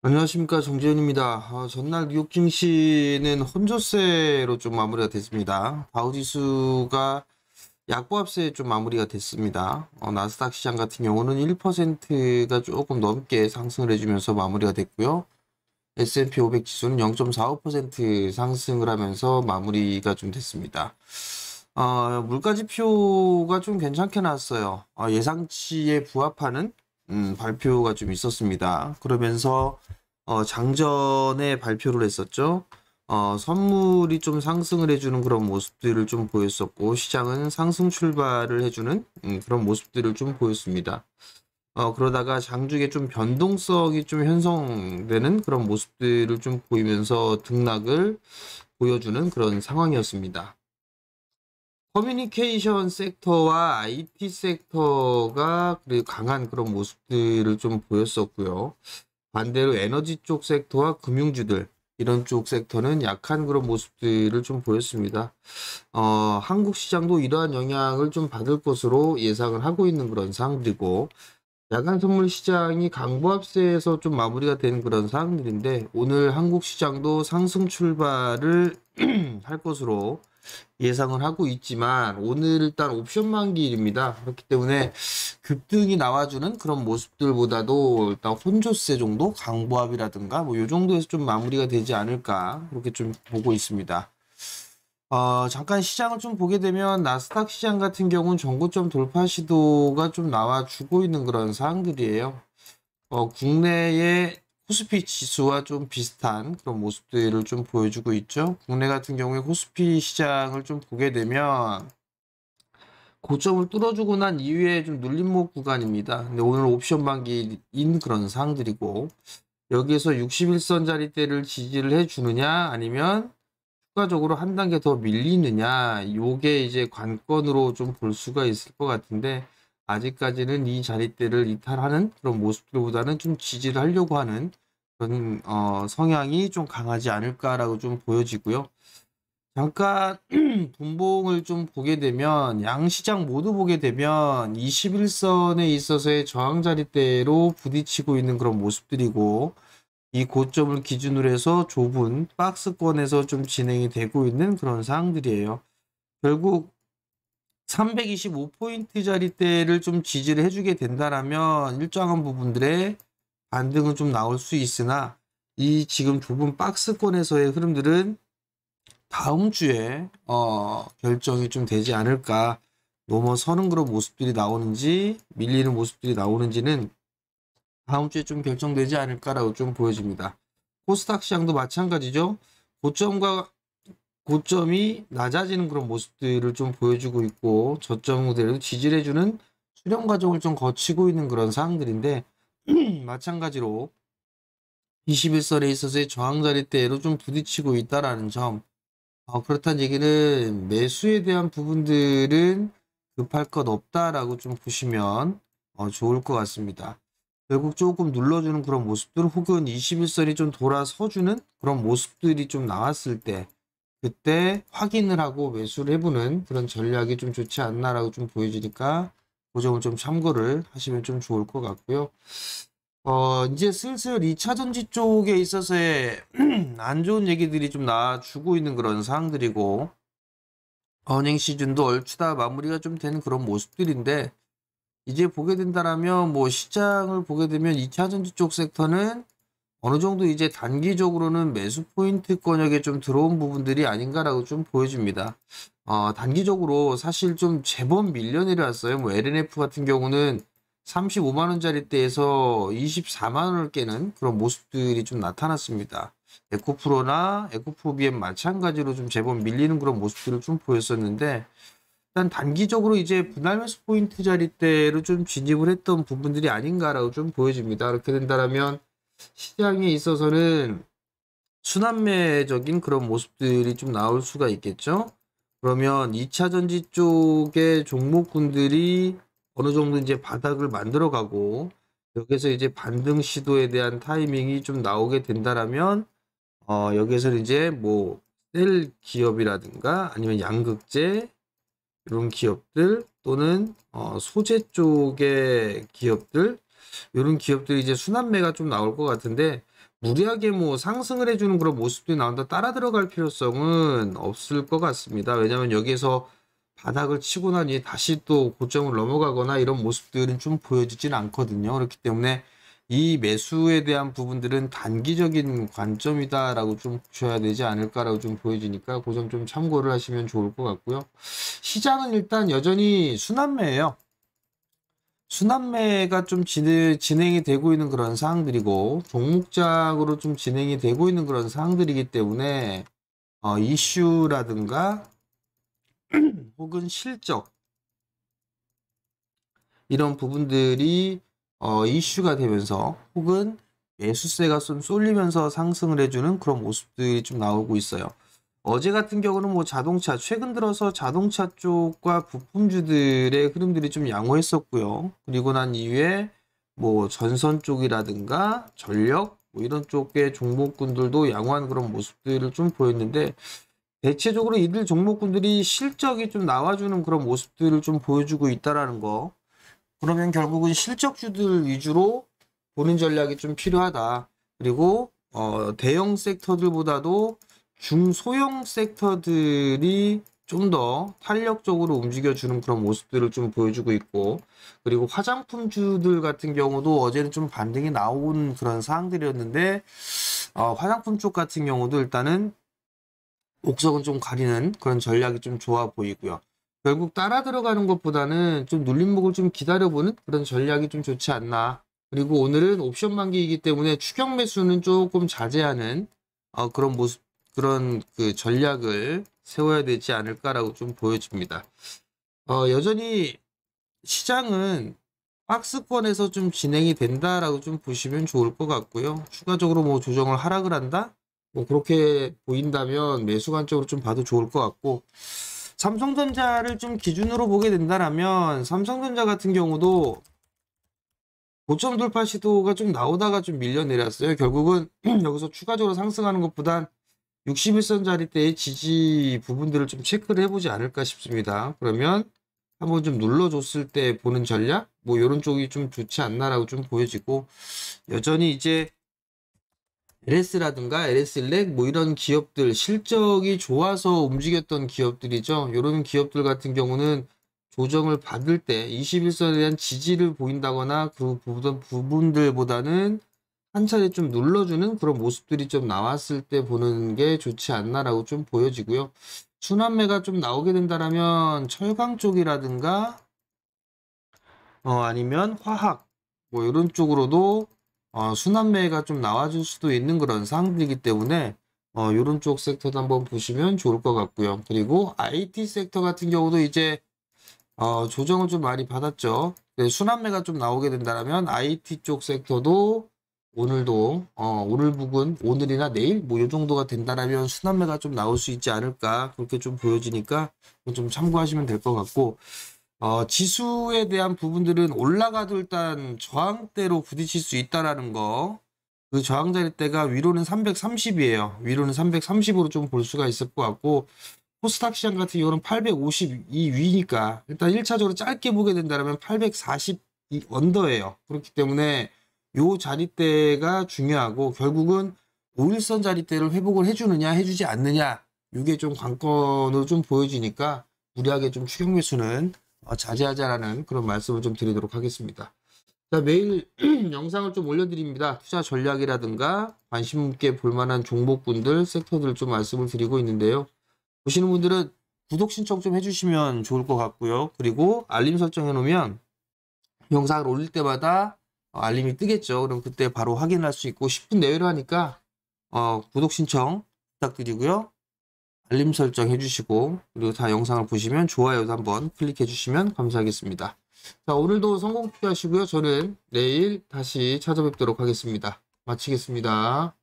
안녕하십니까, 정재현입니다. 전날 뉴욕 증시는 혼조세로 좀 마무리가 됐습니다. 다우지수가 약보합세에 좀 마무리가 됐습니다. 나스닥 시장 같은 경우는 1%가 조금 넘게 상승을 해주면서 마무리가 됐고요. S&P 500 지수는 0.45% 상승을 하면서 마무리가 좀 됐습니다. 물가지표가 좀 괜찮게 나왔어요. 예상치에 부합하는 발표가 좀 있었습니다. 그러면서 장전에 발표를 했었죠. 선물이 좀 상승을 해주는 그런 모습들을 좀 보였었고, 시장은 상승 출발을 해주는 그런 모습들을 좀 보였습니다. 그러다가 장중에 좀 변동성이 좀 형성되는 그런 모습들을 좀 보이면서 등락을 보여주는 그런 상황이었습니다. 커뮤니케이션 섹터와 IT 섹터가 강한 그런 모습들을 좀 보였었고요. 반대로 에너지 쪽 섹터와 금융주들, 이런 쪽 섹터는 약한 그런 모습들을 좀 보였습니다. 한국 시장도 이러한 영향을 좀 받을 것으로 예상을 하고 있는 그런 상황들이고, 야간 선물 시장이 강보합세에서 좀 마무리가 된 그런 상황들인데, 오늘 한국 시장도 상승 출발을 할 것으로 예상을 하고 있지만, 오늘 일단 옵션 만기일입니다. 그렇기 때문에 급등이 나와주는 그런 모습들보다도 일단 혼조세 정도, 강보합이라든가 뭐 요 정도에서 좀 마무리가 되지 않을까, 그렇게 좀 보고 있습니다. 잠깐 시장을 좀 보게 되면 나스닥 시장 같은 경우는 전고점 돌파 시도가 좀 나와주고 있는 그런 사항들이에요. 국내의 코스피 지수와 좀 비슷한 그런 모습들을 좀 보여주고 있죠. 국내 같은 경우에 코스피 시장을 좀 보게 되면 고점을 뚫어주고 난 이후에 좀 눌림목 구간입니다. 근데 오늘 옵션 반기인 그런 상황들이고, 여기에서 61선 자리대를 지지를 해주느냐 아니면 추가적으로 한 단계 더 밀리느냐, 요게 이제 관건으로 좀 볼 수가 있을 것 같은데, 아직까지는 이 자리대를 이탈하는 그런 모습들보다는 좀 지지를 하려고 하는 그런 성향이 좀 강하지 않을까라고 좀 보여지고요. 잠깐 분봉을 좀 보게 되면, 양시장 모두 보게 되면 21선에 있어서의 저항 자리대로 부딪히고 있는 그런 모습들이고, 이 고점을 기준으로 해서 좁은 박스권에서 좀 진행이 되고 있는 그런 사항들이에요. 결국 325포인트 자리대를 좀 지지를 해주게 된다라면 일정한 부분들의 반등은 좀 나올 수 있으나, 이 지금 좁은 박스권에서의 흐름들은 다음 주에 결정이 좀 되지 않을까, 넘어서는 그런 모습들이 나오는지 밀리는 모습들이 나오는지는 다음 주에 좀 결정되지 않을까라고 좀 보여집니다. 코스닥 시장도 마찬가지죠. 고점과 고점이 낮아지는 그런 모습들을 좀 보여주고 있고, 저점 그대로 지지를 해주는 수렴 과정을 좀 거치고 있는 그런 상황들인데, 마찬가지로 21선에 있어서의 저항 자리대로 좀 부딪히고 있다라는 점, 그렇다는 얘기는 매수에 대한 부분들은 급할 것 없다라고 좀 보시면 좋을 것 같습니다. 결국 조금 눌러주는 그런 모습들, 혹은 21선이 좀 돌아서주는 그런 모습들이 좀 나왔을 때, 그때 확인을 하고 매수를 해보는 그런 전략이 좀 좋지 않나라고 좀 보여지니까, 그 점을 좀 참고를 하시면 좀 좋을 것 같고요. 이제 슬슬 2차전지 쪽에 있어서의 안 좋은 얘기들이 좀 나와주고 있는 그런 상황들이고, 어닝 시즌도 얼추 다 마무리가 좀 되는 그런 모습들인데, 이제 보게 된다라면 뭐 시장을 보게 되면 2차전지 쪽 섹터는 어느 정도 이제 단기적으로는 매수 포인트 권역에 좀 들어온 부분들이 아닌가라고 좀 보여집니다. 단기적으로 사실 좀 제법 밀려내려왔어요. 뭐 LNF 같은 경우는 35만 원짜리대에서 24만 원을 깨는 그런 모습들이 좀 나타났습니다. 에코프로나 에코프로비엠 마찬가지로 좀 제법 밀리는 그런 모습들을 좀 보였었는데, 일단 단기적으로 이제 분할 매수 포인트 자리대로 좀 진입을 했던 부분들이 아닌가라고 좀 보여집니다. 그렇게 된다면 시장에 있어서는 순환매적인 그런 모습들이 좀 나올 수가 있겠죠. 그러면 2차 전지 쪽의 종목군들이 어느 정도 이제 바닥을 만들어 가고, 여기서 이제 반등 시도에 대한 타이밍이 좀 나오게 된다라면, 여기서 이제 뭐 셀 기업이라든가 아니면 양극재 이런 기업들, 또는 소재 쪽의 기업들, 이런 기업들이 이제 순환매가 좀 나올 것 같은데 무리하게 뭐 상승을 해주는 그런 모습들이 나온다 따라 들어갈 필요성은 없을 것 같습니다. 왜냐하면 여기에서 바닥을 치고 나니 다시 또 고점을 넘어가거나 이런 모습들은 좀 보여지진 않거든요. 그렇기 때문에 이 매수에 대한 부분들은 단기적인 관점이다라고 좀 보셔야 되지 않을까라고 좀 보여지니까 그 점 좀 참고를 하시면 좋을 것 같고요. 시장은 일단 여전히 순환매예요. 순환매가 좀 진행이 되고 있는 그런 사항들이고 종목작으로 좀 진행이 되고 있는 그런 사항들이기 때문에 이슈라든가 혹은 실적 이런 부분들이 이슈가 되면서 혹은 매수세가 좀 쏠리면서 상승을 해주는 그런 모습들이 좀 나오고 있어요. 어제 같은 경우는 뭐 자동차, 최근 들어서 자동차 쪽과 부품주들의 흐름들이 좀 양호했었고요. 그리고 난 이후에 뭐 전선 쪽이라든가 전력 뭐 이런 쪽의 종목군들도 양호한 그런 모습들을 좀 보였는데 대체적으로 이들 종목군들이 실적이 좀 나와주는 그런 모습들을 좀 보여주고 있다라는 거. 그러면 결국은 실적주들 위주로 보는 전략이 좀 필요하다. 그리고 대형 섹터들보다도 중소형 섹터들이 좀 더 탄력적으로 움직여주는 그런 모습들을 좀 보여주고 있고, 그리고 화장품주들 같은 경우도 어제는 좀 반등이 나온 그런 사항들이었는데 화장품 쪽 같은 경우도 일단은 옥석은 좀 가리는 그런 전략이 좀 좋아 보이고요. 결국 따라 들어가는 것보다는 좀 눌림목을 좀 기다려보는 그런 전략이 좀 좋지 않나. 그리고 오늘은 옵션 만기이기 때문에 추격 매수는 조금 자제하는 그런 모습, 그런 그 전략을 세워야 되지 않을까라고 좀 보여집니다. 여전히 시장은 박스권에서 좀 진행이 된다라고 좀 보시면 좋을 것 같고요. 추가적으로 뭐 조정을 하락을 한다? 뭐 그렇게 보인다면 매수 관점으로 좀 봐도 좋을 것 같고, 삼성전자를 좀 기준으로 보게 된다면 삼성전자 같은 경우도 고점 돌파 시도가 좀 나오다가 좀 밀려 내렸어요. 결국은 여기서 추가적으로 상승하는 것보단 61선짜리대의 지지 부분들을 좀 체크를 해보지 않을까 싶습니다. 그러면 한번 좀 눌러줬을 때 보는 전략? 뭐 이런 쪽이 좀 좋지 않나라고 좀 보여지고, 여전히 이제 LS라든가 LS일렉 뭐 이런 기업들 실적이 좋아서 움직였던 기업들이죠. 이런 기업들 같은 경우는 조정을 받을 때 21선에 대한 지지를 보인다거나 그 부분들보다는 한 차례 좀 눌러주는 그런 모습들이 좀 나왔을 때 보는 게 좋지 않나라고 좀 보여지고요. 순환매가 좀 나오게 된다라면 철강 쪽이라든가 아니면 화학 뭐 이런 쪽으로도 순환매가 좀 나와줄 수도 있는 그런 상황들이기 때문에 이런 쪽 섹터도 한번 보시면 좋을 것 같고요. 그리고 IT 섹터 같은 경우도 이제 조정을 좀 많이 받았죠. 순환매가 좀 나오게 된다면 IT 쪽 섹터도 오늘도 오늘 부근 오늘이나 내일 뭐 이 정도가 된다면 순환매가 좀 나올 수 있지 않을까 그렇게 좀 보여지니까 좀 참고하시면 될 것 같고, 지수에 대한 부분들은 올라가도 일단 저항대로 부딪힐 수 있다라는 거. 그 저항 자리대가 위로는 330이에요. 위로는 330으로 좀 볼 수가 있을 것 같고, 코스닥 시장 같은 경우는 852 위니까 일단 1차적으로 짧게 보게 된다면 840 언더예요. 그렇기 때문에 요 자리대가 중요하고, 결국은 5일선 자리대를 회복을 해주느냐 해주지 않느냐, 이게 좀 관건으로 좀 보여지니까 무리하게 좀 추격 매수는 자제하자라는 그런 말씀을 좀 드리도록 하겠습니다. 자, 매일 영상을 좀 올려드립니다. 투자 전략이라든가 관심 있게 볼만한 종목군들, 섹터들 좀 말씀을 드리고 있는데요. 보시는 분들은 구독 신청 좀 해주시면 좋을 것 같고요. 그리고 알림 설정 해놓으면 영상을 올릴 때마다 알림이 뜨겠죠. 그럼 그때 바로 확인할 수 있고 10분 내외로 하니까 구독 신청 부탁드리고요. 알림 설정 해주시고, 그리고 다 영상을 보시면 좋아요도 한번 클릭해 주시면 감사하겠습니다. 자, 오늘도 성공 투자하시고요. 저는 내일 다시 찾아뵙도록 하겠습니다. 마치겠습니다.